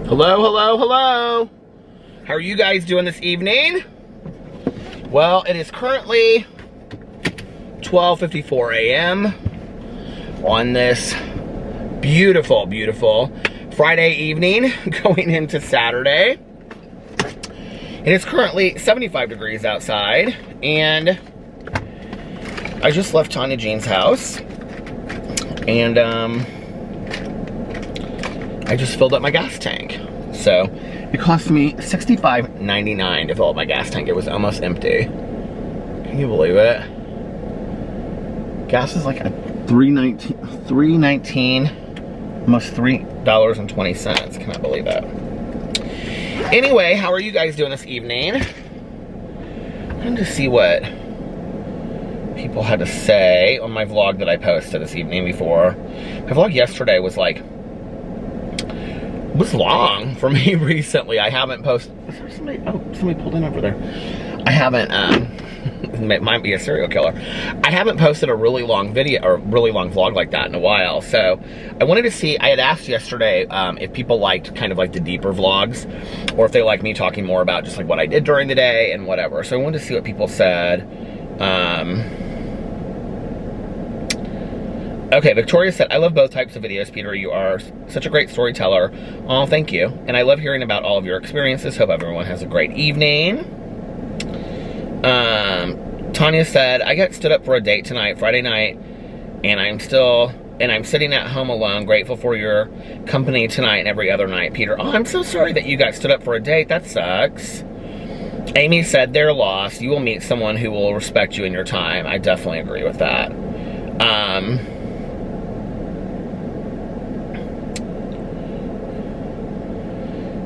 Hello, hello, hello. How are you guys doing this evening? Well, it is currently 12:54 a.m. on this beautiful, beautiful Friday evening going into Saturday. It is currently 75 degrees outside, and I just left Tanya Jean's house, and I just filled up my gas tank. So it cost me $65.99 to fill up my gas tank. It was almost empty. Can you believe it? Gas is like a $3.19, almost $3.20. Cannot believe that. Anyway, how are you guys doing this evening? I wanted to see what people had to say on my vlog that I posted this evening before. My vlog yesterday was like, was long for me recently. I haven't posted. Is there somebody? Oh, somebody pulled in over there. I haven't. It might be a serial killer. I haven't posted a really long video or really long vlog like that in a while. So I wanted to see. I had asked yesterday if people liked kind of like the deeper vlogs, or if they like me talking more about just like what I did during the day and whatever. So I wanted to see what people said. Okay, Victoria said, I love both types of videos, Peter. You are such a great storyteller. Oh, thank you. And I love hearing about all of your experiences. Hope everyone has a great evening. Tanya said, I got stood up for a date tonight, Friday night, and I'm sitting at home alone, grateful for your company tonight and every other night, Peter. Oh, I'm so sorry that you got stood up for a date. That sucks. Amy said, they're lost. You will meet someone who will respect you in your time. I definitely agree with that.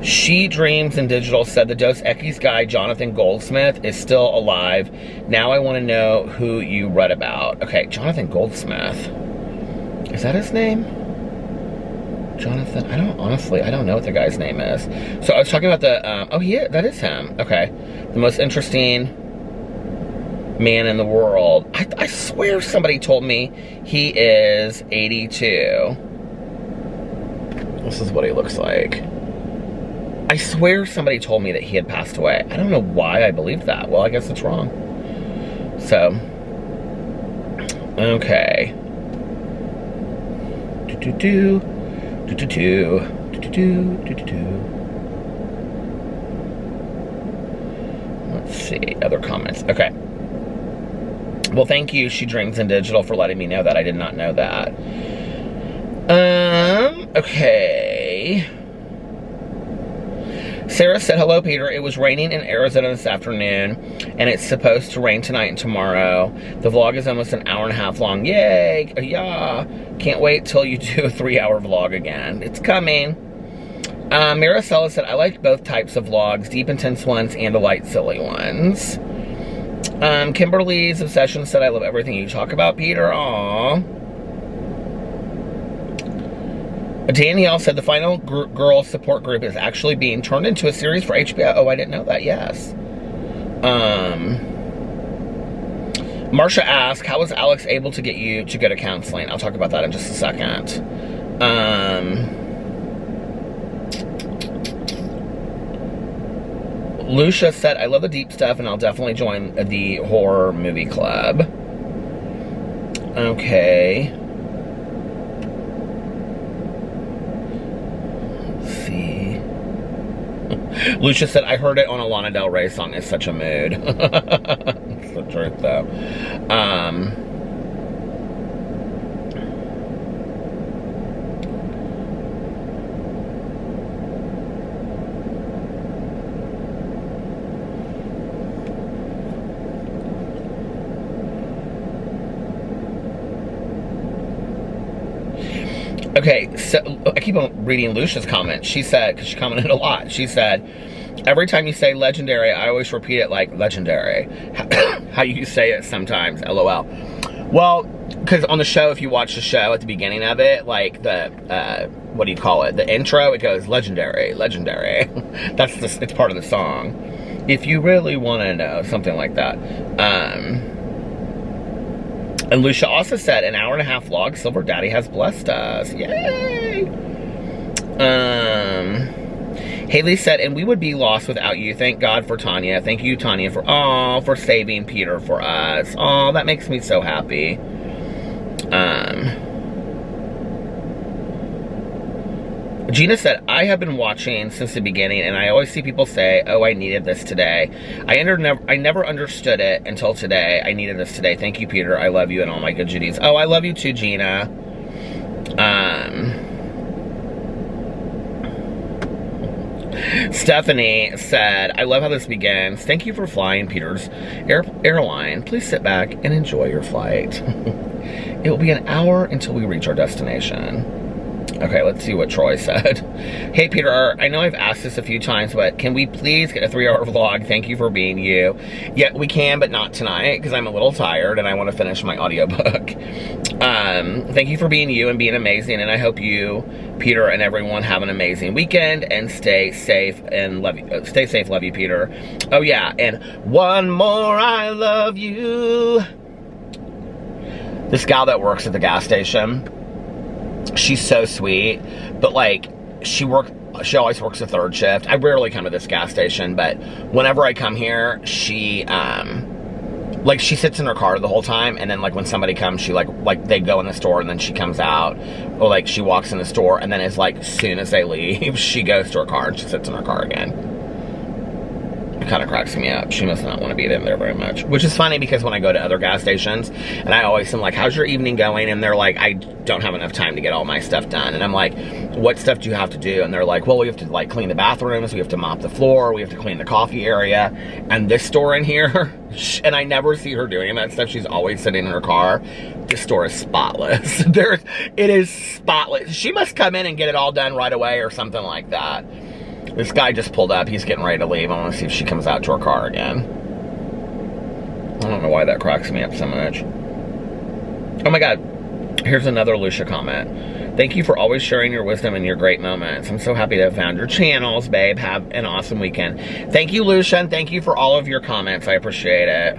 She Dreams in Digital said the Dos Equis guy, Jonathan Goldsmith, is still alive. Now I want to know who you read about. Okay, Jonathan Goldsmith. Is that his name? Jonathan? I don't know what the guy's name is. So I was talking about the, oh yeah, that is him. Okay. The most interesting man in the world. I swear somebody told me he is 82. This is what he looks like. I swear somebody told me that he had passed away. I don't know why I believed that. Well, I guess it's wrong. So, okay. Let's see, other comments. Okay. Well, thank you, She Dreams in Digital, for letting me know that. I did not know that. Okay. Sarah said, hello, Peter. It was raining in Arizona this afternoon, and it's supposed to rain tonight and tomorrow. The vlog is almost an hour and a half long. Yay! Yeah! Can't wait till you do a 3-hour vlog again. It's coming. Maricela said, I like both types of vlogs, deep, intense ones and the light, silly ones. Kimberly's Obsession said, I love everything you talk about, Peter. Aww. Danielle said the Final Girl support group is actually being turned into a series for HBO. Oh, I didn't know that. Yes. Marsha asked, how was Alex able to get you to go to counseling? I'll talk about that in just a second. Lucia said, I love the deep stuff, and I'll definitely join the horror movie club. Okay. Lucia said, I heard it on a Lana Del Rey song. It's such a mood. It's the truth, though. Okay, so I keep on reading Lucia's comment. She said, because she commented a lot, she said, every time you say legendary, I always repeat it like legendary. How you say it sometimes, LOL. Well, because on the show, if you watch the show at the beginning of it, like the, what do you call it? The intro, it goes legendary, legendary. It's part of the song. If you really want to know, something like that. And Lucia also said, an hour and a half vlog, Silver Daddy has blessed us. Yay! Haley said, and we would be lost without you. Thank God for Tanya. Thank you, Tanya, for saving Peter for us. Oh, that makes me so happy. Gina said, I have been watching since the beginning, and I always see people say, oh, I needed this today. I never understood it until today. I needed this today. Thank you, Peter. I love you and all my good Judies. Oh, I love you too, Gina. Stephanie said, I love how this begins. Thank you for flying Peter's airline. Please sit back and enjoy your flight. It will be an hour until we reach our destination. Okay, let's see what Troy said. Hey, Peter, I know I've asked this a few times, but can we please get a 3-hour vlog? Thank you for being you. Yeah, we can, but not tonight, because I'm a little tired and I want to finish my audiobook. Thank you for being you and being amazing, and I hope you, Peter, and everyone have an amazing weekend, and stay safe, and love you. Stay safe, love you, Peter. Oh, yeah, and one more I love you. This gal that works at the gas station, she's so sweet, but like she always works a third shift. I rarely come to this gas station, but whenever I come here, she like she sits in her car the whole time, and then like when somebody comes, she like they go in the store and then she comes out, or like she walks in the store and then as soon as they leave, she goes to her car and she sits in her car again. It kind of cracks me up. She must not want to be in there very much. Which is funny because when I go to other gas stations, and I always am like, how's your evening going? And they're like, I don't have enough time to get all my stuff done. And I'm like, what stuff do you have to do? And they're like, well, we have to like clean the bathrooms, we have to mop the floor, we have to clean the coffee area. And this store in here, and I never see her doing that stuff. She's always sitting in her car. This store is spotless. It is spotless. She must come in and get it all done right away or something like that. This guy just pulled up. He's getting ready to leave. I want to see if she comes out to her car again. I don't know why that cracks me up so much. Oh my God. Here's another Lucia comment. Thank you for always sharing your wisdom and your great moments. I'm so happy to have found your channels, babe. Have an awesome weekend. Thank you, Lucia, and thank you for all of your comments. I appreciate it.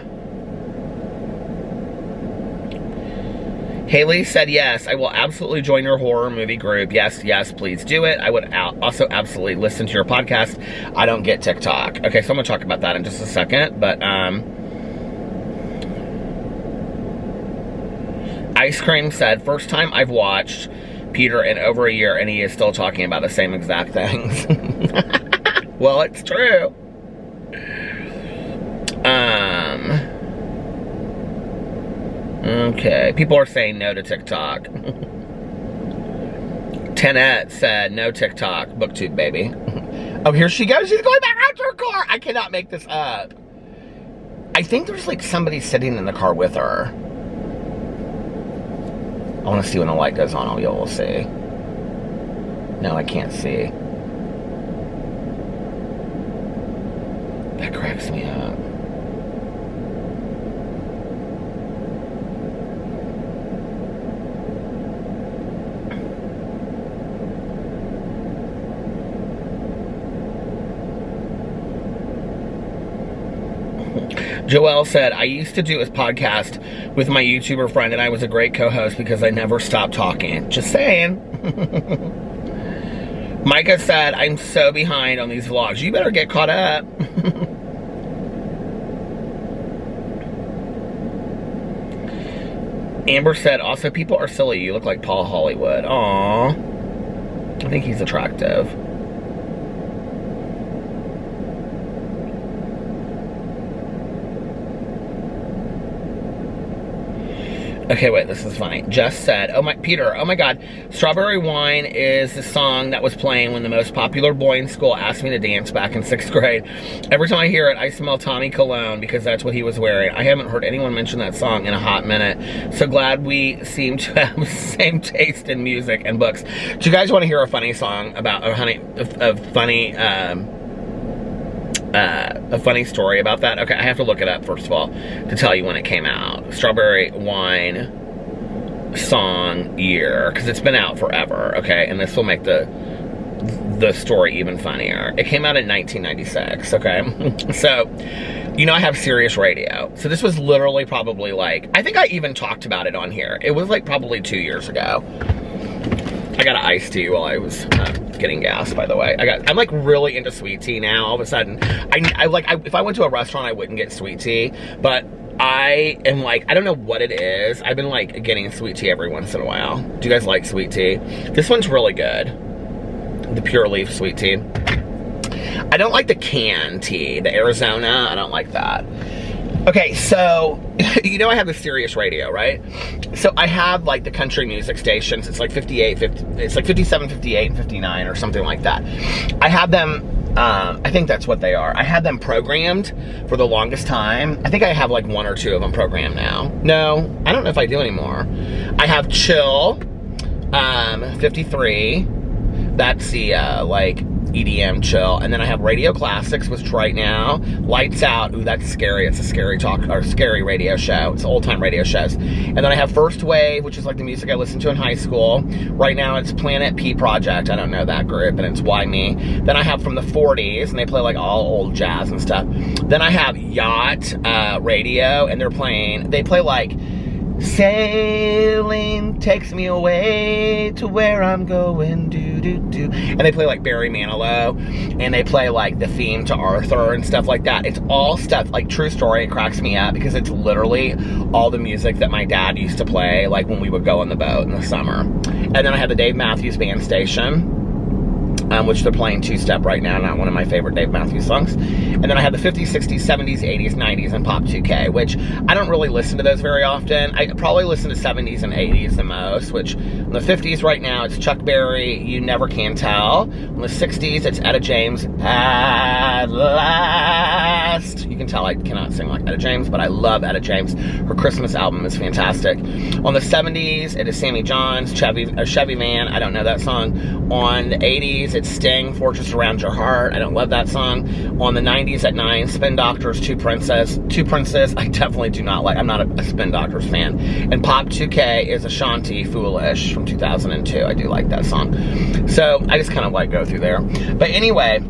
Haley said, yes, I will absolutely join your horror movie group. Yes, yes, please do it. I would also absolutely listen to your podcast. I don't get TikTok. Okay, so I'm going to talk about that in just a second. But, Ice Cream said, first time I've watched Peter in over a year, and he is still talking about the same exact things. Well, it's true. Okay, people are saying no to TikTok. Tenette said, no TikTok, booktube baby. Oh, here she goes, she's going back out to her car. I cannot make this up. I think there's like somebody sitting in the car with her. I want to see when the light goes on, I'll be able to see. No, I can't see. That cracks me up. Joelle said, I used to do a podcast with my YouTuber friend and I was a great co-host because I never stopped talking. Just saying. Micah said, I'm so behind on these vlogs. You better get caught up. Amber said, also, people are silly. You look like Paul Hollywood. Aww. I think he's attractive. Okay, wait, this is funny. Jess said, Peter, oh my God, Strawberry Wine is the song that was playing when the most popular boy in school asked me to dance back in 6th grade. Every time I hear it, I smell Tommy Cologne because that's what he was wearing. I haven't heard anyone mention that song in a hot minute. So glad we seem to have the same taste in music and books. Do you guys want to hear a funny song about, a funny story about that? Okay, I have to look it up first of all to tell you when it came out. Strawberry Wine song year, because it's been out forever, okay? And this will make the story even funnier. It came out in 1996, okay? So, you know I have Sirius Radio. So this was literally probably like, I think I even talked about it on here. It was like probably 2 years ago. I got an iced tea while I was getting getting gas, by the way. I'm like really into sweet tea now. All of a sudden, if I went to a restaurant, I wouldn't get sweet tea, but I am like, I don't know what it is. I've been like getting sweet tea every once in a while. Do you guys like sweet tea? This one's really good. The Pure Leaf sweet tea. I don't like the canned tea, the Arizona. I don't like that. Okay, so, you know I have the Sirius radio, right? So I have like the country music stations. It's like 58, 50, it's like 57, 58, and 59 or something like that. I have them, I think that's what they are. I had them programmed for the longest time. I think I have like 1 or 2 of them programmed now. No, I don't know if I do anymore. I have Chill, 53. That's the like EDM chill. And then I have Radio Classics, which right now, Lights Out. Ooh, that's scary. It's a scary talk, or scary radio show. It's old time radio shows. And then I have First Wave, which is like the music I listened to in high school. Right now it's Planet P Project. I don't know that group, and it's Why Me. Then I have from the 40s, and they play like all old jazz and stuff. Then I have Yacht Radio, and they play like Sailing takes me away to where I'm going, do. And they play like Barry Manilow, and they play like the theme to Arthur and stuff like that. It's all stuff, like true story, it cracks me up because it's literally all the music that my dad used to play like when we would go on the boat in the summer. And then I have the Dave Matthews Band Station, which they're playing Two-Step right now, not one of my favorite Dave Matthews songs. And then I have the 50s, 60s, 70s, 80s, 90s, and Pop 2K, which I don't really listen to those very often. I probably listen to 70s and 80s the most, which in the 50s right now, it's Chuck Berry, You Never Can Tell. In the 60s, it's Etta James, At Last. You can tell I cannot sing like Etta James, but I love Etta James. Her Christmas album is fantastic. On the 70s, it is Sammy John's, Chevy Van. I don't know that song. On the 80s, it's Sting, Fortress Around Your Heart. I don't love that song. On the 90s at 9, Spin Doctors, Two Princes. I definitely do not like. I'm not a Spin Doctors fan. And Pop 2K is Ashanti, Foolish from 2002. I do like that song. So I just kind of like go through there. But anyway,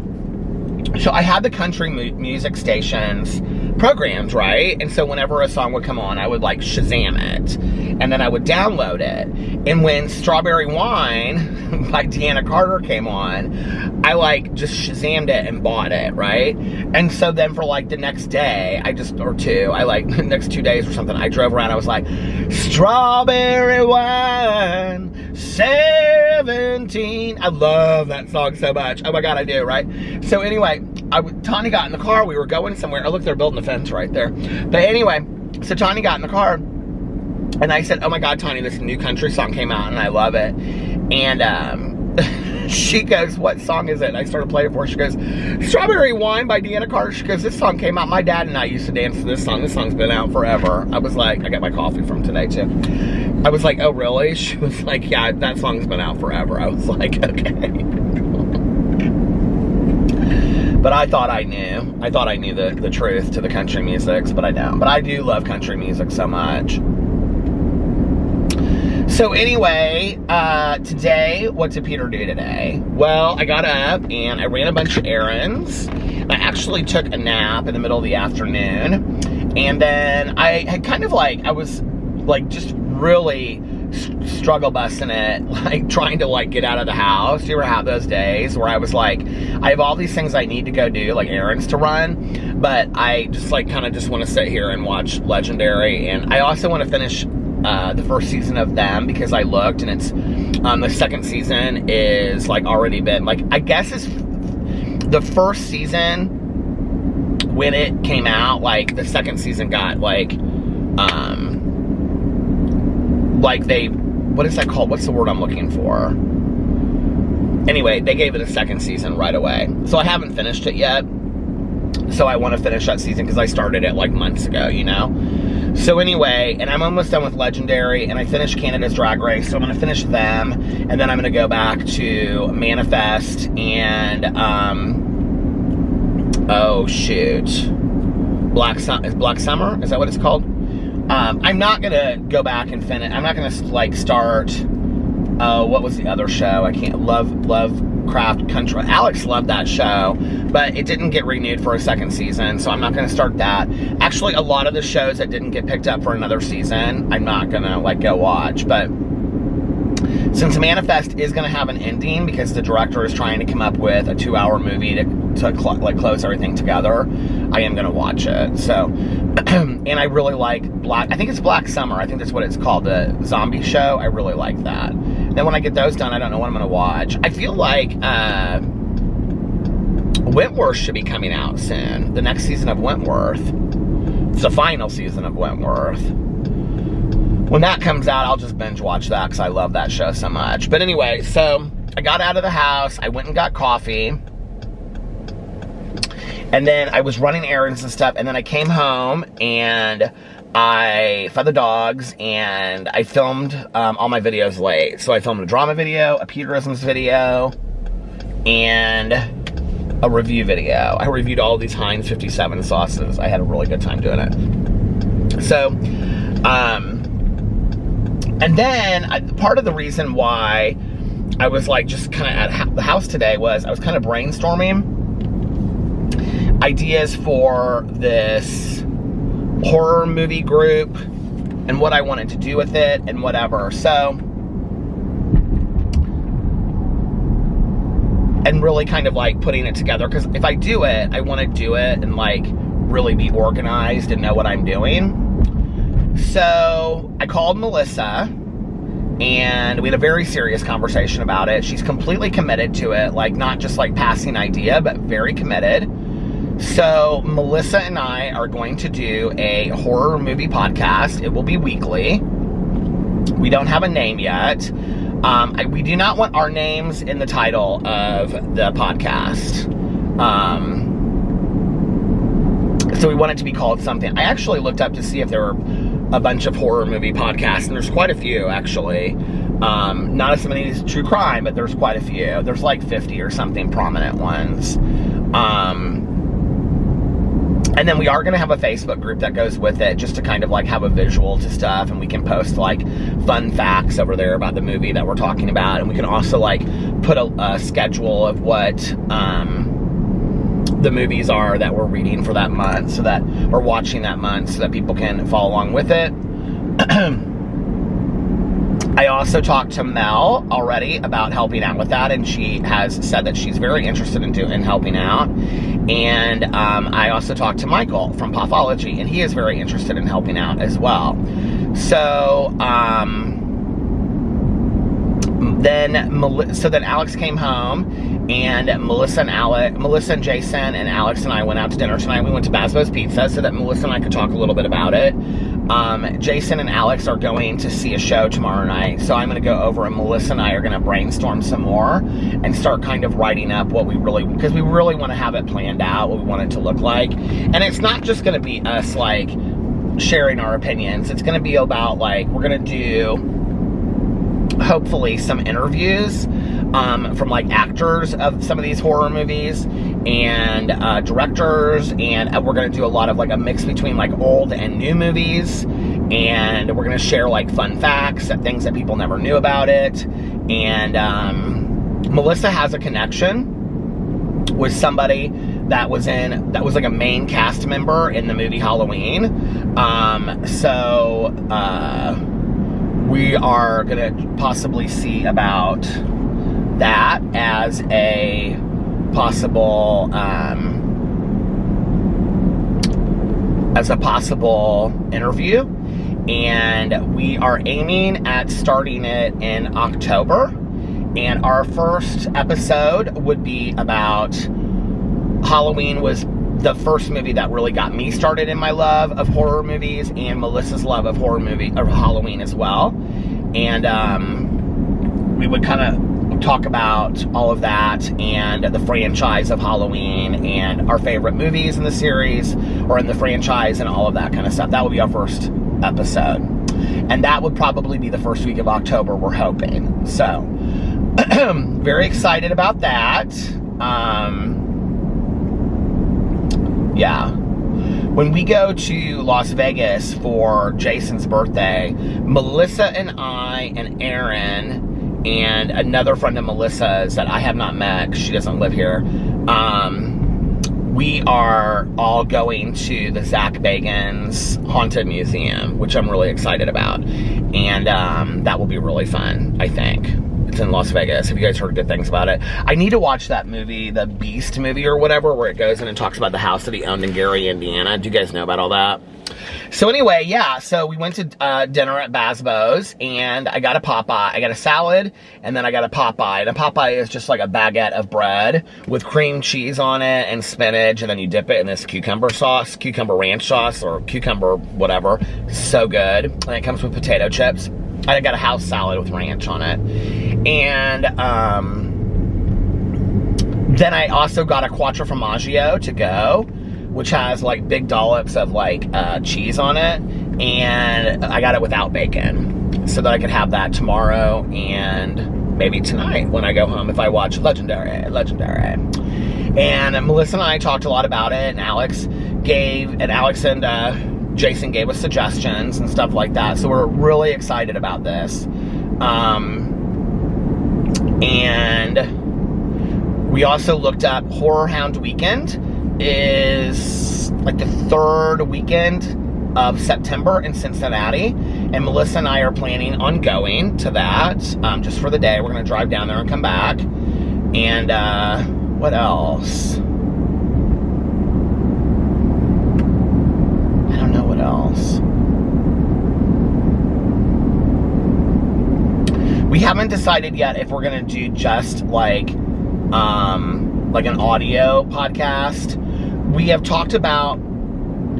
so I had the country music stations programmed, right? And so whenever a song would come on, I would like Shazam it. And then I would download it. And when Strawberry Wine by Deanna Carter came on, I like just Shazammed it and bought it, right? And so then for like the next day, the next 2 days or something, I drove around, I was like, Strawberry Wine, 17. I love that song so much. Oh my God, I do, right? So anyway, Tanya got in the car, we were going somewhere. Oh look, they're building a fence right there. But anyway, so Tanya got in the car, and I said, oh my God, Tanya, this new country song came out and I love it. And she goes, what song is it? And I started playing it for her. She goes, Strawberry Wine by Deanna Carter. She goes, this song came out. My dad and I used to dance to this song. This song's been out forever. I was like, I got my coffee from today too. I was like, oh really? She was like, yeah, that song's been out forever. I was like, okay. But I thought I knew. I thought I knew the truth to the country music, but I don't. But I do love country music so much. So anyway, today, what did Peter do today? Well, I got up and I ran a bunch of errands. I actually took a nap in the middle of the afternoon. And then I had kind of like, I was like just really struggle busting it, like trying to like get out of the house. Do you ever have those days where I was like, I have all these things I need to go do, like errands to run, but I just like kind of just want to sit here and watch Legendary. And I also want to finish the first season of them, because I looked and it's the second season is like already been like, I guess it's the first season when it came out, like the second season got like they, what is that called? What's the word I'm looking for? Anyway, they gave it a second season right away. So I haven't finished it yet. So I want to finish that season because I started it like months ago, you know? So anyway, and I'm almost done with Legendary, and I finished Canada's Drag Race, so I'm going to finish them, and then I'm going to go back to Manifest and, oh shoot, Black Summer? Is that what it's called? I'm not going to go back and finish, I'm not going to like start, what was the other show? I can't, Lovecraft Country. Alex loved that show, but it didn't get renewed for a second season, so I'm not going to start that. Actually, a lot of the shows that didn't get picked up for another season, I'm not going to like go watch, but since Manifest is going to have an ending because the director is trying to come up with a 2-hour movie to like close everything together, I am going to watch it. So, and I really like I think it's Black Summer. I think that's what it's called, the zombie show. I really like that. Then when I get those done, I don't know what I'm going to watch. I feel like Wentworth should be coming out soon. The next season of Wentworth. It's the final season of Wentworth. When that comes out, I'll just binge watch that because I love that show so much. But anyway, so I got out of the house. I went and got coffee. And then I was running errands and stuff. And then I came home and I fed the dogs and I filmed all my videos late. So I filmed a drama video, a Peterisms video, and a review video. I reviewed all these Heinz 57 sauces. I had a really good time doing it. So, and then part of the reason why I was like just kind of at the house today was I was kind of brainstorming ideas for this horror movie group and what I wanted to do with it and whatever. So, and really kind of like putting it together, because if I do it, I want to do it and like really be organized and know what I'm doing. So I called Melissa and we had a very serious conversation about it. She's completely committed to it, like not just like passing idea, but very committed. So Melissa and I are going to do a horror movie podcast. It will be weekly. We don't have a name yet. We do not want our names in the title of the podcast. So we want it to be called something. I actually looked up to see if there were a bunch of horror movie podcasts, and there's quite a few, actually. Not as many as true crime, but there's quite a few. There's like 50 or something prominent ones. And then we are going to have a Facebook group that goes with it, just to kind of like have a visual to stuff, and we can post like fun facts over there about the movie that we're talking about, and we can also like put a schedule of what the movies are that we're reading for that month, so that we're watching that month, so that people can follow along with it. I also talked to Mel already about helping out with that, and she has said that she's very interested in helping out. And I also talked to Michael from Pathology, and he is very interested in helping out as well. So then Alex came home, and Melissa and Jason and Alex and I went out to dinner tonight. We went to Basbo's Pizza so that Melissa and I could talk a little bit about it. Jason and Alex are going to see a show tomorrow night, so I'm going to go over, and Melissa and I are going to brainstorm some more and start kind of writing up what we really, because we really want to have it planned out, what we want it to look like. And it's not just going to be us like sharing our opinions. It's going to be about like, we're going to do hopefully some interviews from like actors of some of these horror movies and directors, and we're going to do a lot of like a mix between like old and new movies, and we're going to share like fun facts, things that people never knew about it. And Melissa has a connection with somebody that was like a main cast member in the movie Halloween. We are going to possibly see about that as a possible interview. And we are aiming at starting it in October. And our first episode would be about Halloween. Was the first movie that really got me started in my love of horror movies, and Melissa's love of Halloween as well. And we would kind of talk about all of that and the franchise of Halloween and our favorite movies in the series or in the franchise and all of that kind of stuff. That would be our first episode. And that would probably be the first week of October, we're hoping. So, very excited about that. Yeah. When we go to Las Vegas for Jason's birthday, Melissa and I and Aaron and another friend of Melissa's that I have not met because she doesn't live here, we are all going to the Zach Bagans Haunted Museum, which I'm really excited about. And that will be really fun, I think. It's in Las Vegas. Have you guys heard good things about it? I need to watch that movie, the Beast movie or whatever, where it goes in and talks about the house that he owned in Gary, Indiana. Do you guys know about all that? So anyway, yeah, so we went to dinner at Basbo's, and I got a Popeye. I got a salad, and then I got a Popeye. And a Popeye is just like a baguette of bread with cream cheese on it and spinach, and then you dip it in this cucumber sauce, cucumber ranch sauce, or cucumber whatever. So good. And it comes with potato chips. I got a house salad with ranch on it. And then I also got a Quattro Formaggio to go, which has like big dollops of like cheese on it, and I got it without bacon, so that I could have that tomorrow and maybe tonight when I go home if I watch Legendary. And Melissa and I talked a lot about it, and Alex and Jason gave us suggestions and stuff like that, so we're really excited about this. And we also looked up Horror Hound Weekend is like the third weekend of September in Cincinnati, and Melissa and I are planning on going to that just for the day. We're going to drive down there and come back. And what else? I don't know what else. We haven't decided yet if we're going to do just like an audio podcast. We have talked about,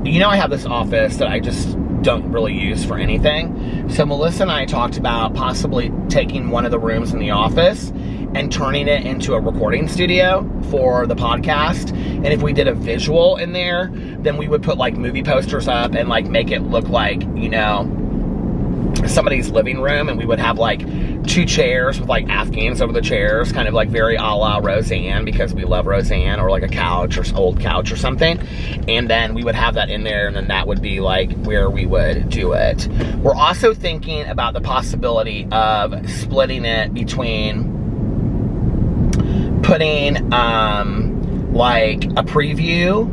I have this office that I just don't really use for anything. So Melissa and I talked about possibly taking one of the rooms in the office and turning it into a recording studio for the podcast. And if we did a visual in there, then we would put like movie posters up and like make it look like, somebody's living room, and we would have like 2 chairs with like Afghans over the chairs, kind of like very a la Roseanne, because we love Roseanne, or like a couch or old couch or something. And then we would have that in there, and then that would be like where we would do it. We're also thinking about the possibility of splitting it between putting like a preview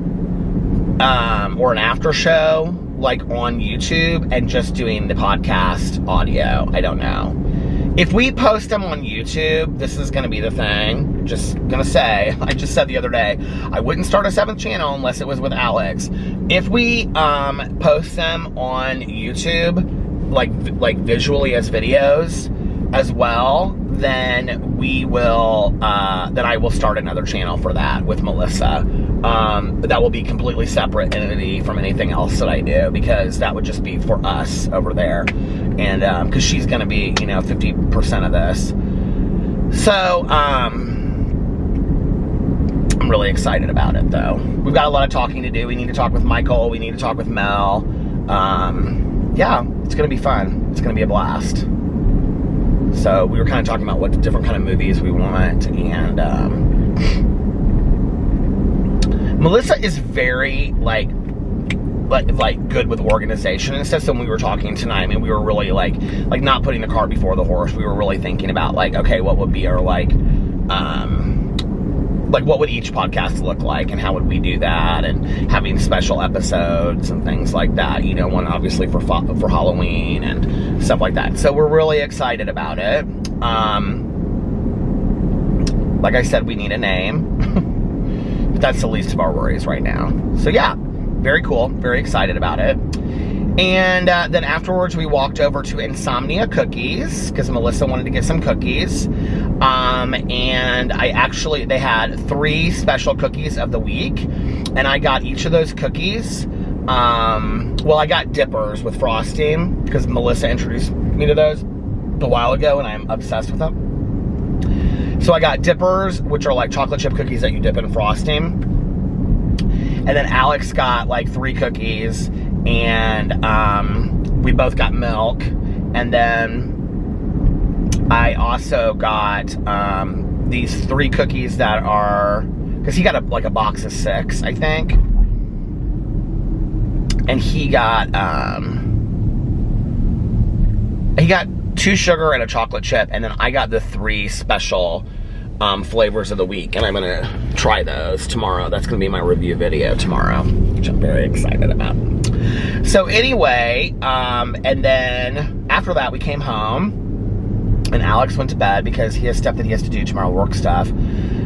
or an after show like on YouTube and just doing the podcast audio. I don't know. If we post them on YouTube, this is going to be the thing. Just going to say, I just said the other day, I wouldn't start a 7th channel unless it was with Alex. If we post them on YouTube, like visually as videos as well, then we will, then I will start another channel for that with Melissa. That will be completely separate entity from anything else that I do, because that would just be for us over there. And, cause she's gonna be, 50% of this. So, I'm really excited about it though. We've got a lot of talking to do. We need to talk with Michael. We need to talk with Mel. Yeah, it's gonna be fun. It's gonna be a blast. So we were kind of talking about what different kind of movies we want, and Melissa is very like good with organization and stuff. So when we were talking tonight, I mean, we were really like not putting the cart before the horse. We were really thinking about like, okay, what would be our like what would each podcast look like, and how would we do that, and having special episodes and things like that, one obviously for Halloween and stuff like that. So we're really excited about it. Like I said, we need a name. But that's the least of our worries right now. So yeah, very cool, very excited about it. And then afterwards we walked over to Insomnia Cookies, because Melissa wanted to get some cookies. And they had 3 special cookies of the week, and I got each of those cookies. Well, I got dippers with frosting, because Melissa introduced me to those a while ago, and I'm obsessed with them. So I got dippers, which are like chocolate chip cookies that you dip in frosting. And then Alex got like 3 cookies, and we both got milk. And then I also got these 3 cookies that are, because he got a box of 6, I think. And he got 2 sugar and a chocolate chip, and then I got the 3 special flavors of the week, and I'm gonna try those tomorrow. That's gonna be my review video tomorrow, which I'm very excited about. So anyway, and then after that we came home, and Alex went to bed because he has stuff that he has to do tomorrow, work stuff.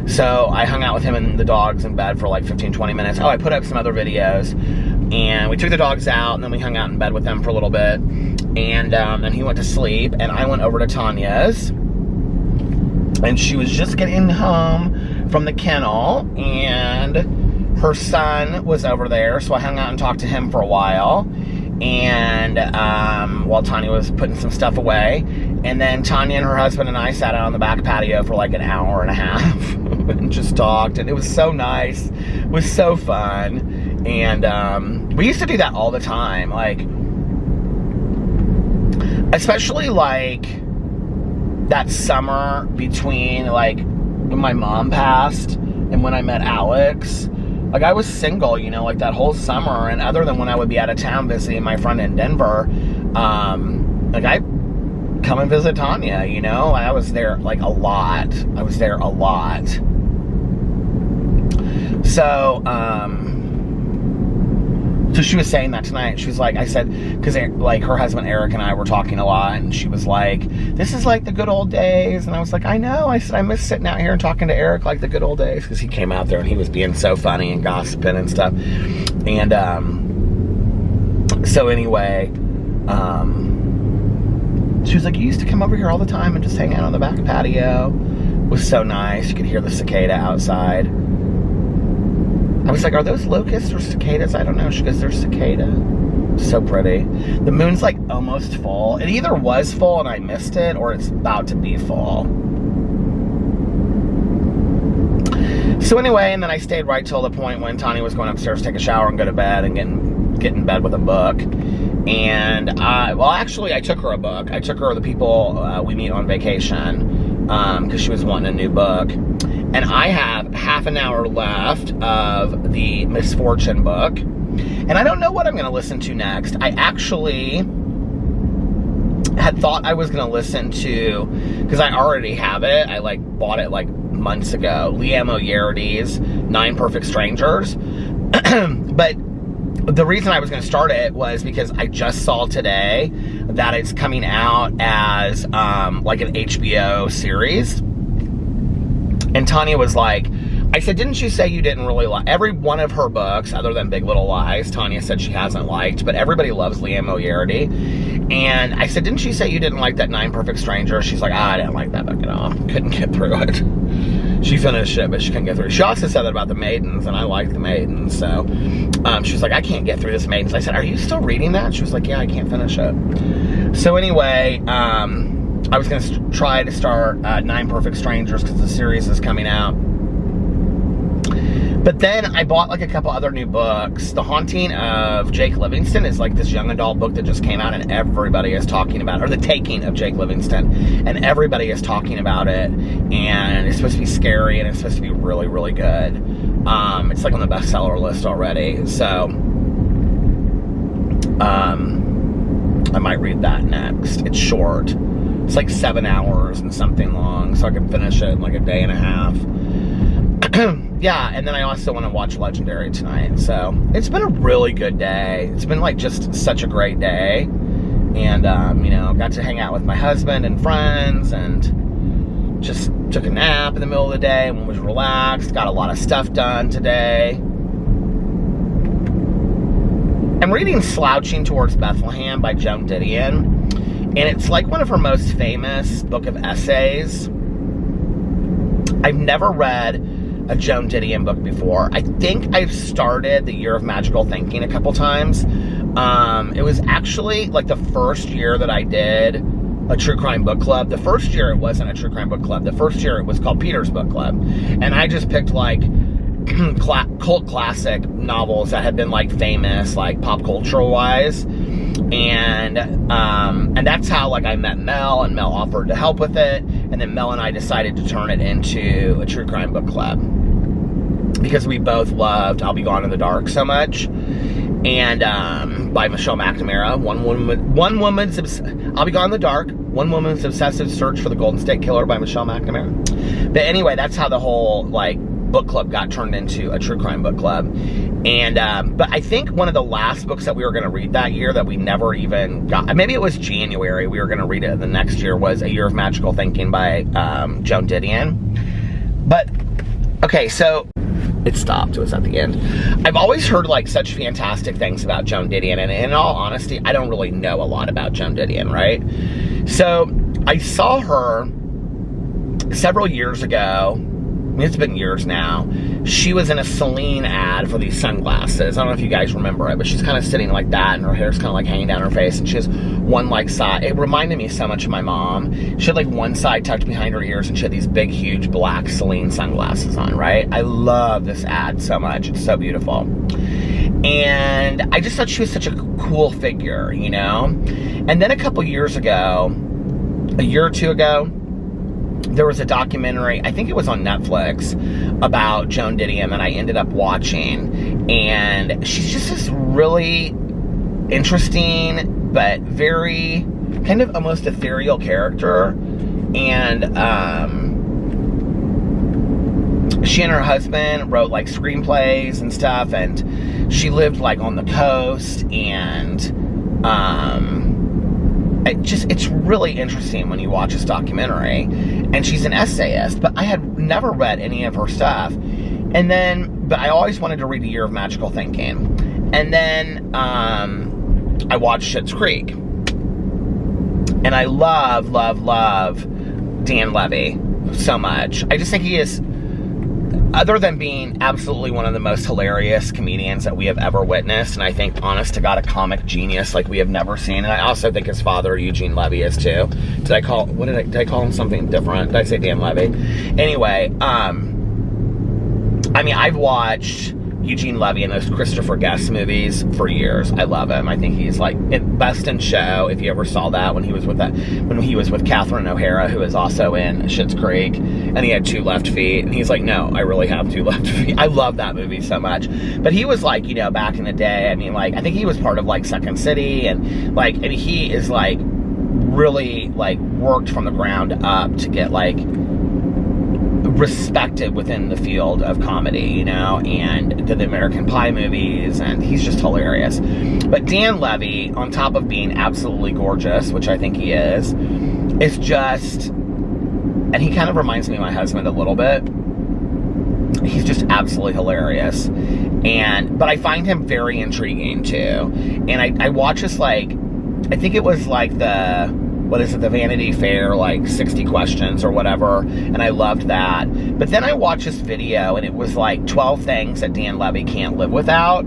So I hung out with him and the dogs in bed for like 15-20 minutes. Oh, I put up some other videos, and we took the dogs out, and then we hung out in bed with them for a little bit, and then he went to sleep, and I went over to Tanya's, and she was just getting home from the kennel, and her son was over there, so I hung out and talked to him for a while, and while Tanya was putting some stuff away, and then Tanya and her husband and I sat out on the back patio for like an hour and a half and just talked, and it was so nice. It was so fun, and we used to do that all the time, like, especially like that summer between like when my mom passed and when I met Alex. Like, I was single, you know, like that whole summer, and other than when I would be out of town visiting my friend in Denver, like, I come and visit Tanya, you know. I was there like a lot. I was there a lot. So, so she was saying that tonight. She was like, I said, because like her husband Eric and I were talking a lot, and she was like, this is like the good old days. And I was like, I know. I said, I miss sitting out here and talking to Eric like the good old days, because he came out there and he was being so funny and gossiping and stuff. And so anyway, she was like, you used to come over here all the time and just hang out on the back patio. It was so nice. You could hear the cicada outside. I was like, are those locusts or cicadas? I don't know. She goes, they're cicada. So pretty. The moon's like almost full. It either was full and I missed it, or it's about to be full. So anyway, and then I stayed right till the point when Tanya was going upstairs to take a shower and go to bed and get in bed with a book. And well, actually, I took her a book. I took her The People We Meet on Vacation, because she was wanting a new book. And I have half an hour left of the Misfortune book. And I don't know what I'm going to listen to next. I actually had thought I was going to listen to, because I already have it. I like bought it like months ago. Liam O'Yarity's 9 Perfect Strangers. But the reason I was going to start it was because I just saw today that it's coming out as like an HBO series. And Tanya was like, I said, didn't you say you didn't really like every one of her books other than Big Little Lies? Tanya said she hasn't liked, but everybody loves Liam O'Yarity. And I said, didn't you say you didn't like that 9 Perfect Strangers? She's like, I didn't like that book at all. Couldn't get through it. She finished it, but she couldn't get through it. She also said that about The Maidens, and I like The Maidens. So she was like, I can't get through this Maidens. I said, are you still reading that? She was like, yeah, I can't finish it. So anyway, I was going to try to start 9 Perfect Strangers because the series is coming out. But then I bought like a couple other new books. The Haunting of Jake Livingston is like this young adult book that just came out, and everybody is talking about it. Or The Taking of Jake Livingston. And everybody is talking about it. And it's supposed to be scary, and it's supposed to be really, really good. It's like on the bestseller list already. So I might read that next. It's short. It's like 7 hours and something long, so I can finish it in like a day and a half. Yeah, and then I also want to watch Legendary tonight. So it's been a really good day. It's been like just such a great day. And, you know, got to hang out with my husband and friends, and just took a nap in the middle of the day and was relaxed. Got a lot of stuff done today. I'm reading Slouching Towards Bethlehem by Joan Didion. And it's like one of her most famous book of essays. I've never read a Joan Didion book before. I think I've started The Year of Magical Thinking a couple times. It was actually like the first year that I did a true crime book club. The first year it wasn't a true crime book club. The first year it was called Peter's Book Club. And I just picked like cult classic novels that had been like famous, like pop culture wise. And that's how like I met Mel, and Mel offered to help with it, and then Mel and I decided to turn it into a true crime book club because we both loved I'll Be Gone in the Dark so much, and by Michelle McNamara. I'll Be Gone in the Dark, One Woman's Obsessive Search for the Golden State Killer by Michelle McNamara. But anyway, that's how the whole like book club got turned into a true crime book club. And, but I think one of the last books that we were going to read that year that we never even got, maybe it was January, we were going to read it the next year, was A Year of Magical Thinking by Joan Didion. But, okay, so it stopped. It was at the end. I've always heard like such fantastic things about Joan Didion, and in all honesty, I don't really know a lot about Joan Didion, right? So I saw her several years ago. I mean, it's been years now. She was in a Celine ad for these sunglasses. I don't know if you guys remember it, but she's kind of sitting like that, and her hair's kind of like hanging down her face, and she has one like side. It reminded me so much of my mom. She had like one side tucked behind her ears, and she had these big, huge black Celine sunglasses on, right? I love this ad so much. It's so beautiful. And I just thought she was such a cool figure, you know? And then a couple years ago, a year or two ago, there was a documentary, I think it was on Netflix, about Joan Didion that I ended up watching. And she's just this really interesting, but very kind of almost ethereal character. And she and her husband wrote like screenplays and stuff, and she lived like on the coast, and it's really interesting when you watch this documentary. And she's an essayist, but I had never read any of her stuff. And then, but I always wanted to read A Year of Magical Thinking. And then I watched Schitt's Creek. And I love Dan Levy so much. I just think he is, other than being absolutely one of the most hilarious comedians that we have ever witnessed, and I think, honest to God, a comic genius like we have never seen. And I also think his father, Eugene Levy, is too. Did I call him something different? Did I say Dan Levy? Anyway, I mean, I've watched Eugene Levy in those Christopher Guest movies for years. I love him. I think he's like Best in Show, if you ever saw that, when he was with Catherine O'Hara, who is also in Schitt's Creek, and he had 2 left feet, and he's like, no, I really have 2 left feet. I love that movie so much. But he was like, you know, back in the day, I mean, like, I think he was part of like Second City, and like, and he is like really like worked from the ground up to get like respected within the field of comedy, you know, and did the American Pie movies, and he's just hilarious. But Dan Levy, on top of being absolutely gorgeous, which I think he is just, and he kind of reminds me of my husband a little bit. He's just absolutely hilarious. But I find him very intriguing too. And I watch this, like, I think it was like the Vanity Fair, like 60 questions or whatever, and I loved that. But then I watched this video, and it was like 12 things that Dan Levy can't live without.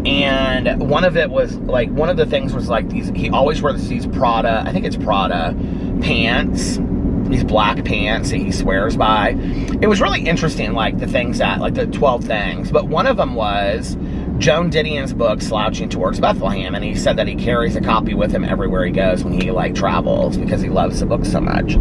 And one of the things was like he always wears these Prada, I think it's Prada pants, these black pants that he swears by. It was really interesting, like the things that, like the 12 things, but one of them was Joan Didion's book, Slouching Towards Bethlehem, and he said that he carries a copy with him everywhere he goes when he, like, travels, because he loves the book so much.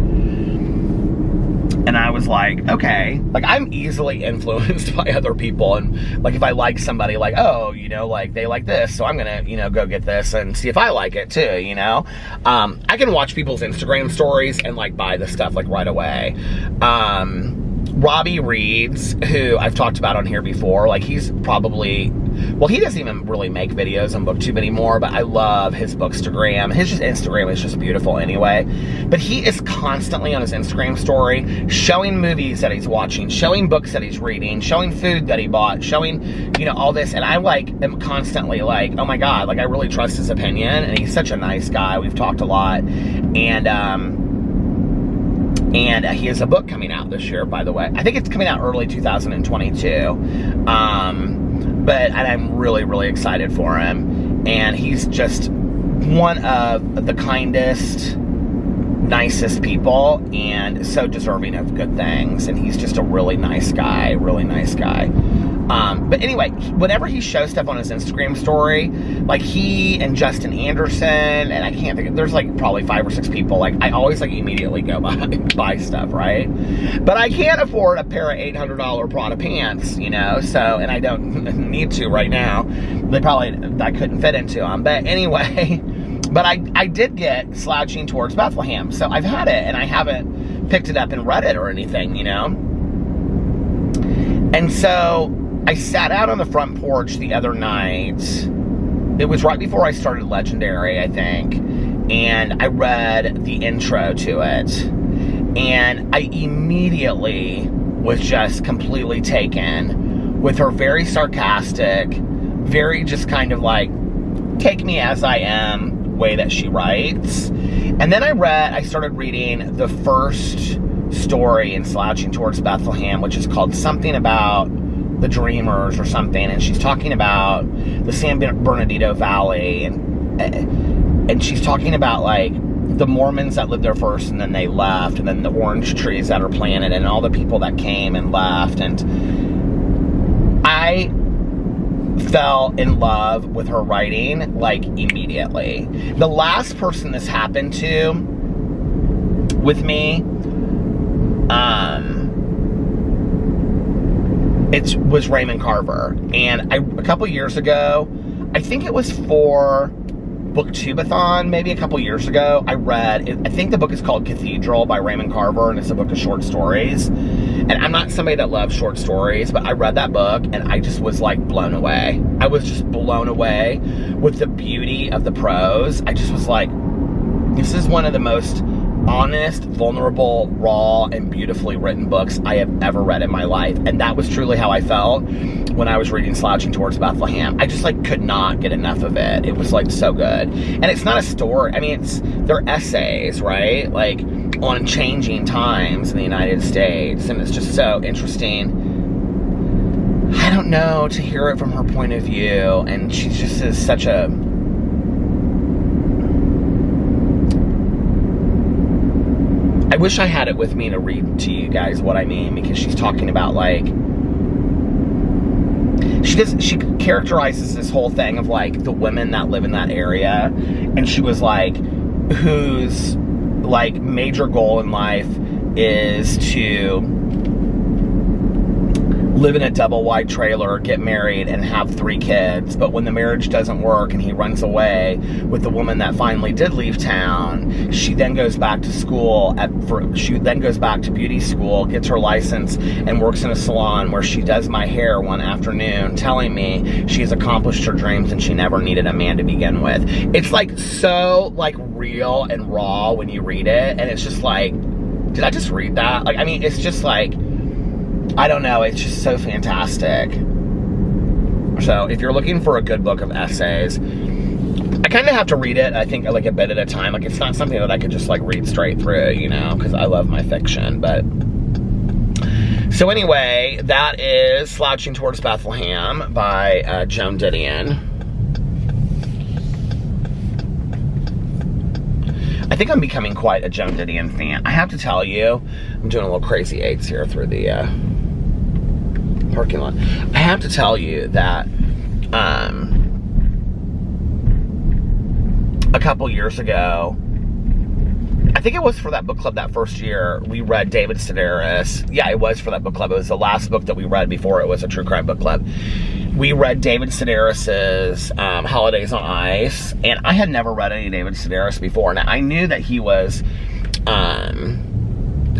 And I was like, okay, like, I'm easily influenced by other people, and, like, if I like somebody, like, oh, you know, like, they like this, so I'm gonna, you know, go get this and see if I like it, too, you know? I can watch people's Instagram stories and, like, buy the stuff, like, right away. Robbie Reeds, who I've talked about on here before, like, he's probably, well, he doesn't even really make videos on BookTube anymore, but I love his Bookstagram. His Instagram is just beautiful anyway. But he is constantly on his Instagram story showing movies that he's watching, showing books that he's reading, showing food that he bought, showing, you know, all this. And I, like, am constantly like, oh my God, like, I really trust his opinion. And he's such a nice guy. We've talked a lot. And he has a book coming out this year, by the way. I think it's coming out early 2022. But I'm really, really excited for him. And he's just one of the kindest, nicest people, and so deserving of good things. And he's just a really nice guy, really nice guy. But anyway, whenever he shows stuff on his Instagram story, like he and Justin Anderson, and I can't think of, there's like probably 5 or 6 people, like I always like immediately go buy stuff, right? But I can't afford a pair of $800 Prada pants, you know, so, and I don't need to right now. I couldn't fit into them. But anyway, but I did get Slouching Towards Bethlehem, so I've had it, and I haven't picked it up and read it or anything, you know? And so I sat out on the front porch the other night. It was right before I started Legendary, I think. And I read the intro to it. And I immediately was just completely taken with her very sarcastic, very just kind of like, take me as I am way that she writes. And then I started reading the first story in Slouching Towards Bethlehem, which is called something about the Dreamers or something, and she's talking about the San Bernardino Valley, and she's talking about like the Mormons that lived there first and then they left, and then the orange trees that are planted and all the people that came and left. And I fell in love with her writing like immediately. The last person this happened to with me, it was Raymond Carver. And a couple years ago, I think it was for Booktubeathon, maybe a couple years ago, I think the book is called Cathedral by Raymond Carver, and it's a book of short stories. And I'm not somebody that loves short stories, but I read that book and I just was like blown away. I was just blown away with the beauty of the prose. I just was like, this is one of the most honest, vulnerable, raw, and beautifully written books I have ever read in my life. And that was truly how I felt when I was reading Slouching Towards Bethlehem. I just like could not get enough of it. It was like so good. And it's not a story. I mean, they're essays, right? Like on changing times in the United States. And it's just so interesting. I don't know, to hear it from her point of view. And she just is such a... I wish I had it with me to read to you guys what I mean, because she's talking about like, she characterizes this whole thing of like the women that live in that area, and she was like, whose like major goal in life is to live in a double wide trailer, get married, and have 3 kids. But when the marriage doesn't work and he runs away with the woman that finally did leave town, she then goes back to school. She then goes back to beauty school, gets her license, and works in a salon where she does my hair one afternoon, telling me she has accomplished her dreams and she never needed a man to begin with. It's like so like real and raw when you read it, and it's just like, did I just read that? Like, I mean, it's just like, I don't know, it's just so fantastic. So if you're looking for a good book of essays, I kind of have to read it, I think, like a bit at a time. Like, it's not something that I could just like read straight through, you know, because I love my fiction. But so anyway, that is Slouching Towards Bethlehem by Joan Didion. I think I'm becoming quite a Joan Didion fan. I have to tell you, I'm doing a little crazy eights here through the parking lot. I have to tell you that a couple years ago, I think it was for that book club that first year, we read David Sedaris. Yeah, it was for that book club. It was the last book that we read before it was a true crime book club. We read David Sedaris's Holidays on Ice, and I had never read any David Sedaris before. And I knew that he was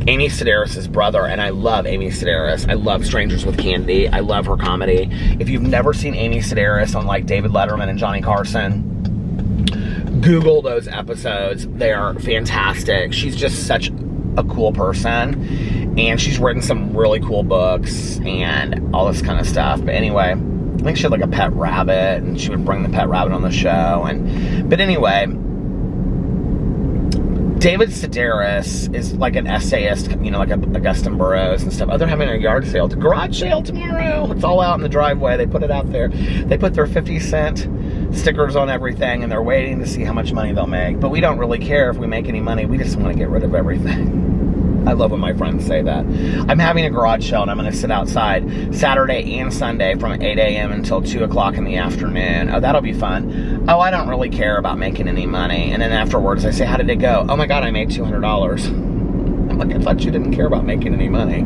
Amy Sedaris' brother, and I love Amy Sedaris. I love Strangers with Candy. I love her comedy. If you've never seen Amy Sedaris on like David Letterman and Johnny Carson, Google those episodes. They are fantastic. She's just such a cool person, and she's written some really cool books and all this kind of stuff. But anyway, I think she had like a pet rabbit, and she would bring the pet rabbit on the show. But anyway, David Sedaris is like an essayist, you know, like Augustin Burroughs and stuff. Oh, they're having a yard sale, garage sale tomorrow. It's all out in the driveway. They put it out there. They put their 50-cent stickers on everything, and they're waiting to see how much money they'll make. But we don't really care if we make any money. We just want to get rid of everything. I love when my friends say that. I'm having a garage sale, and I'm going to sit outside Saturday and Sunday from 8 a.m. until 2 o'clock in the afternoon. Oh, that'll be fun. Oh, I don't really care about making any money. And then afterwards, I say, how did it go? Oh my God, I made $200. I'm like, I thought you didn't care about making any money.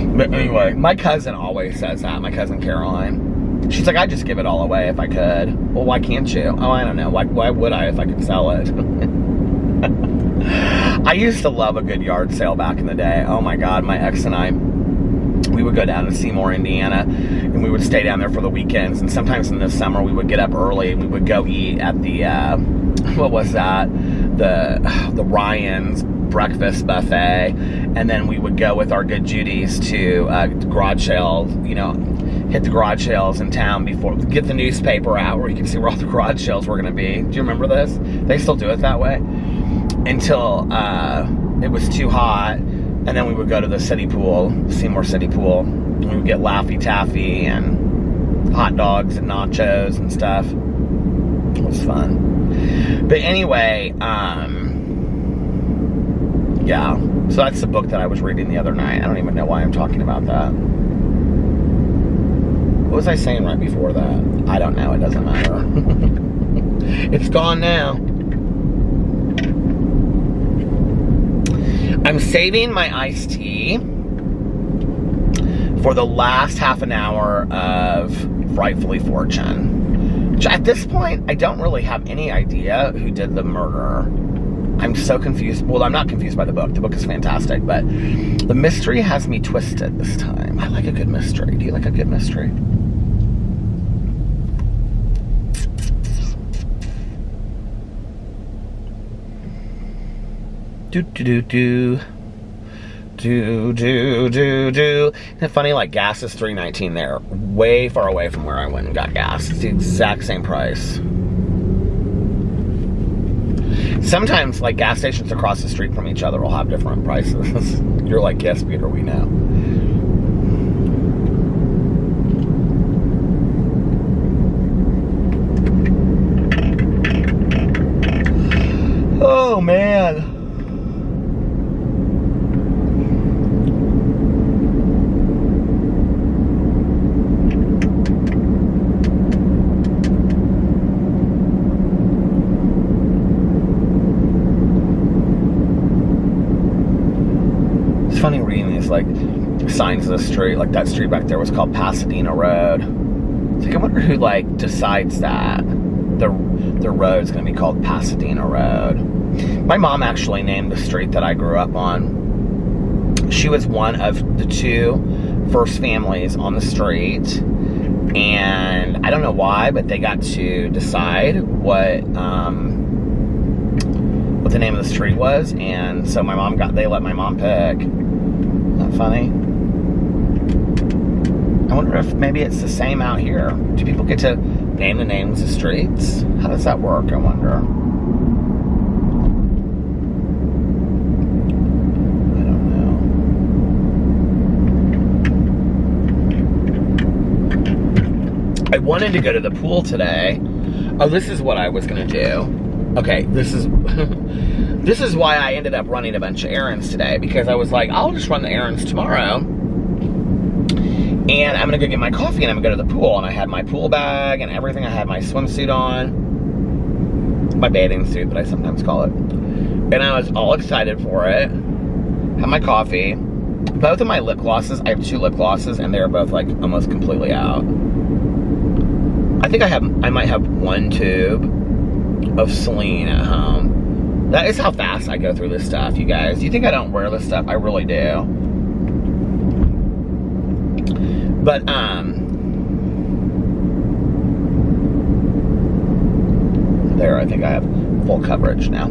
But anyway, my cousin always says that, my cousin Caroline. She's like, I'd just give it all away if I could. Well, why can't you? Oh, I don't know. Why would I if I could sell it? I used to love a good yard sale back in the day. Oh my God, my ex and I, we would go down to Seymour, Indiana, and we would stay down there for the weekends. And sometimes in the summer, we would get up early and we would go eat at the, what was that? The Ryan's breakfast buffet. And then we would go with our good Judies to garage sales, you know, hit the garage sales in town before, get the newspaper out where you can see where all the garage sales were going to be. Do you remember this? They still do it that way. Until it was too hot. And then we would go to the city pool, Seymour City Pool. And we would get Laffy Taffy and hot dogs and nachos and stuff. It was fun. But anyway, yeah. So that's the book that I was reading the other night. I don't even know why I'm talking about that. What was I saying right before that? I don't know. It doesn't matter. It's gone now. I'm saving my iced tea for the last half an hour of Frightfully Fortune. Which at this point, I don't really have any idea who did the murder. I'm so confused. Well, I'm not confused by the book. The book is fantastic, but the mystery has me twisted this time. I like a good mystery. Do you like a good mystery? Do. Isn't it funny, like gas is $3.19 there. Way far away from where I went and got gas. It's the exact same price. Sometimes, like, gas stations across the street from each other will have different prices. You're like, yes, Peter, we know. Oh, man. Funny reading these like signs of the street. Like that street back there was called Pasadena Road. It's like I wonder who like decides that the road is going to be called Pasadena Road. My mom actually named the street that I grew up on. She was one of the two first families on the street, and I don't know why, but they got to decide what the name of the street was, and so they let my mom pick. Isn't that funny? I wonder if maybe it's the same out here. Do people get to name the names of streets? How does that work, I wonder? I don't know. I wanted to go to the pool today. Oh, this is what I was going to do. Okay, this is this is why I ended up running a bunch of errands today, because I was like, I'll just run the errands tomorrow, and I'm gonna go get my coffee and I'm gonna go to the pool. And I had my pool bag and everything. I had my swimsuit on, my bathing suit that I sometimes call it, and I was all excited for it. Had my coffee. Both of my lip glosses, I have 2 lip glosses, and they're both like almost completely out. I think I might have 1 tube of Celine at home. That is how fast I go through this stuff, you guys. Do you think I don't wear this stuff? I really do. But, there, I think I have full coverage now.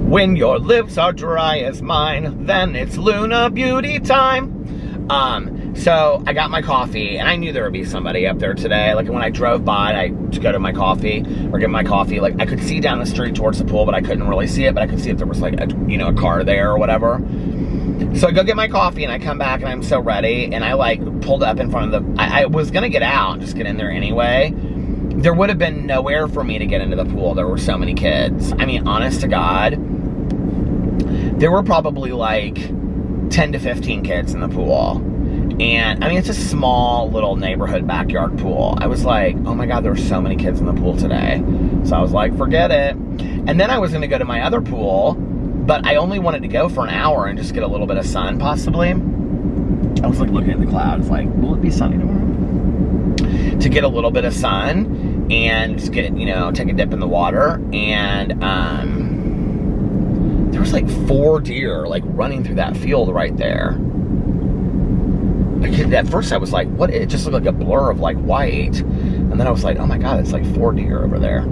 When your lips are dry as mine, then it's Luna Beauty time. So I got my coffee, and I knew there would be somebody up there today. Like when I drove by to go to my coffee or get my coffee, like I could see down the street towards the pool, but I couldn't really see it. But I could see if there was like a car there or whatever. So I go get my coffee, and I come back, and I'm so ready, and I like pulled up in front of the. I was gonna get out and just get in there anyway. There would have been nowhere for me to get into the pool. There were so many kids. I mean, honest to God, there were probably like 10 to 15 kids in the pool. And, I mean, it's a small little neighborhood backyard pool. I was like, oh my God, there were so many kids in the pool today. So I was like, forget it. And then I was going to go to my other pool, but I only wanted to go for an hour and just get a little bit of sun, possibly. I was like looking at the clouds, like, will it be sunny tomorrow? To get a little bit of sun and just get, take a dip in the water. And there was like 4 deer like running through that field right there. At first I was like, what? It just looked like a blur of like white. And then I was like, oh my God, it's like 4 deer over there.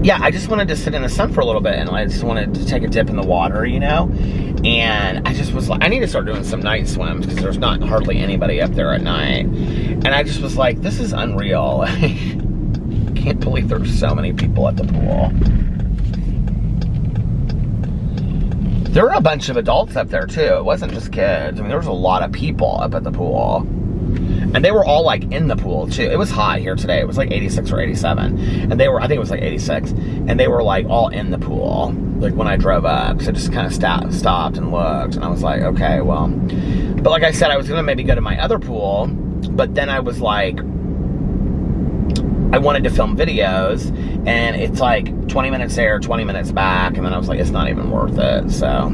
Yeah, I just wanted to sit in the sun for a little bit, and I just wanted to take a dip in the water, you know? And I just was like, I need to start doing some night swims, because there's not hardly anybody up there at night. And I just was like, this is unreal. I can't believe there's so many people at the pool. There were a bunch of adults up there too. It wasn't just kids. I mean, there was a lot of people up at the pool. And they were all like in the pool too. It was hot here today. It was like 86 or 87. And they were, I think it was like 86. And they were like all in the pool. Like when I drove up. So I just kind of stopped and looked. And I was like, okay, well. But like I said, I was going to maybe go to my other pool. But then I was like, I wanted to film videos, and it's like 20 minutes there, 20 minutes back, and then I was like, it's not even worth it, so.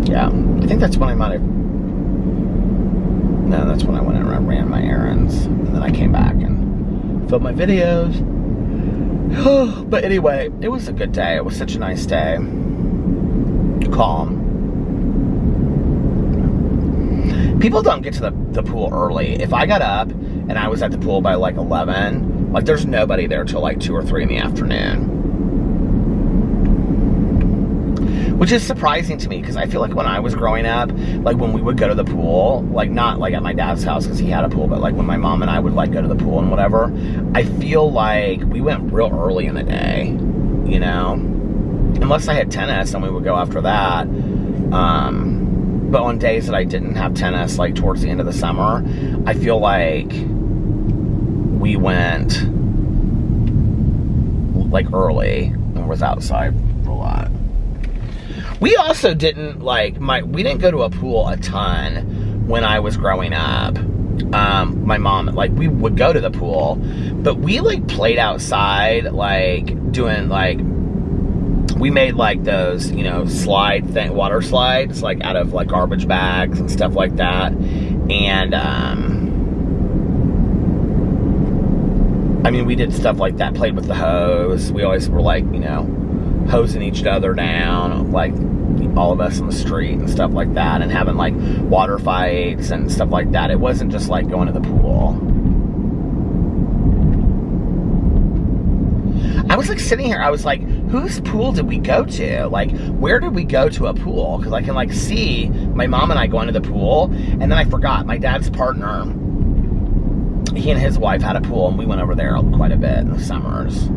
Yeah, I think that's when I might have, no, that's when I went and ran my errands, and then I came back and filmed my videos. But anyway, it was a good day. It was such a nice day. Calm. People don't get to the pool early. If I got up and I was at the pool by like 11, like there's nobody there till like 2 or 3 in the afternoon. Which is surprising to me, because I feel like when I was growing up, like when we would go to the pool, like not like at my dad's house because he had a pool, but like when my mom and I would like go to the pool and whatever, I feel like we went real early in the day, you know? Unless I had tennis, and we would go after that. But on days that I didn't have tennis, like towards the end of the summer, I feel like we went like early and was outside for a lot. We also didn't we didn't go to a pool a ton when I was growing up. My mom, like, we would go to the pool, but we like played outside, like doing like, we made like those, you know, water slides, like out of like garbage bags and stuff like that. And, I mean, we did stuff like that, played with the hose. We always were like, you know, hosing each other down, like all of us on the street and stuff like that, and having like water fights and stuff like that. It wasn't just like going to the pool. I was like sitting here, I was like, whose pool did we go to? Like, where did we go to a pool? Because I can like see my mom and I going to the pool, and then I forgot, my dad's partner, he and his wife had a pool, and we went over there quite a bit in the summers.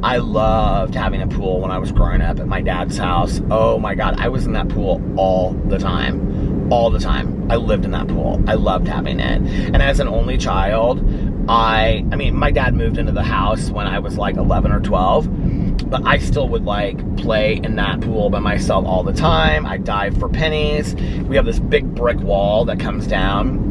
I loved having a pool when I was growing up at my dad's house. Oh my God, I was in that pool all the time. All the time. I lived in that pool. I loved having it. And as an only child, I mean, my dad moved into the house when I was like 11 or 12, but I still would like play in that pool by myself all the time. I dive for pennies. We have this big brick wall that comes down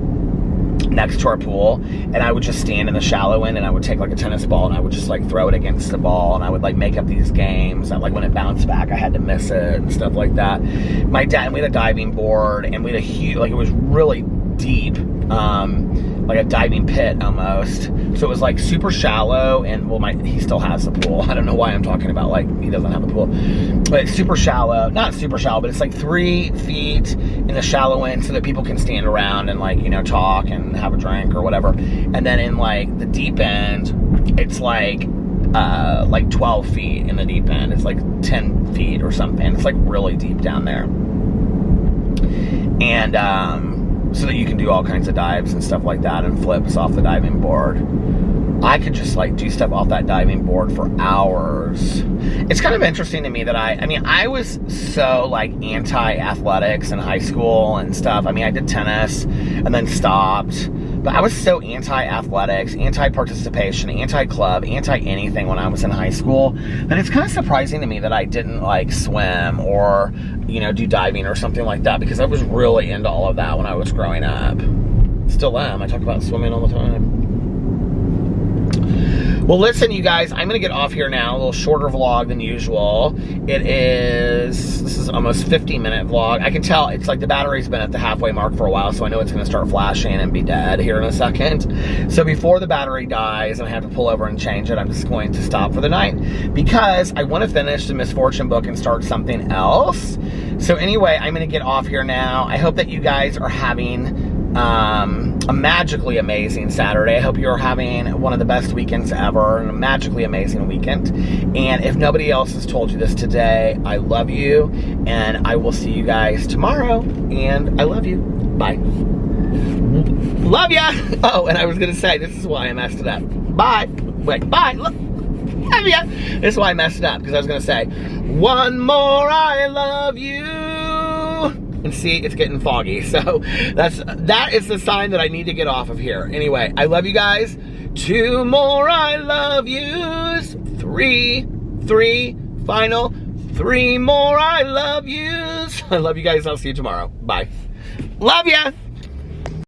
next to our pool, and I would just stand in the shallow end, and I would take like a tennis ball, and I would just like throw it against the ball, and I would like make up these games that like when it bounced back, I had to miss it and stuff like that. My dad, we had a diving board, and we had a huge, like it was really deep, like a diving pit almost. So it was like super shallow, and well, he still has the pool. I don't know why I'm talking about like he doesn't have the pool, but it's super shallow, not super shallow, but it's like 3 feet in the shallow end, so that people can stand around and like, you know, talk and have a drink or whatever. And then in like the deep end, it's like 12 feet in the deep end. It's like 10 feet or something. It's like really deep down there. And so that you can do all kinds of dives and stuff like that, and flips off the diving board. I could just like do stuff off that diving board for hours. It's kind of interesting to me that I mean, I was so like anti-athletics in high school and stuff. I mean, I did tennis and then stopped, but I was so anti-athletics, anti-participation, anti-club, anti-anything when I was in high school, that it's kind of surprising to me that I didn't like swim or, you know, do diving or something like that, because I was really into all of that when I was growing up. Still am. I talk about swimming all the time. Well, listen, you guys, I'm gonna get off here now. A little shorter vlog than usual. This is almost 50-minute vlog. I can tell it's like the battery's been at the halfway mark for a while, so I know it's gonna start flashing and be dead here in a second. So before the battery dies and I have to pull over and change it, I'm just going to stop for the night because I want to finish the Misfortune book and start something else. So anyway, I'm gonna get off here now. I hope that you guys are having a magically amazing Saturday. I hope you're having one of the best weekends ever and a magically amazing weekend. And if nobody else has told you this today, I love you and I will see you guys tomorrow. And I love you. Bye. Love ya. Oh, and I was gonna say, this is why I messed it up. Bye. Wait, bye. Look. Love ya. This is why I messed it up, because I was gonna say, one more I love you. And see, it's getting foggy. So that is the sign that I need to get off of here. Anyway, I love you guys. 2 more I love yous. 3 final. 3 more I love yous. I love you guys. I'll see you tomorrow. Bye. Love ya.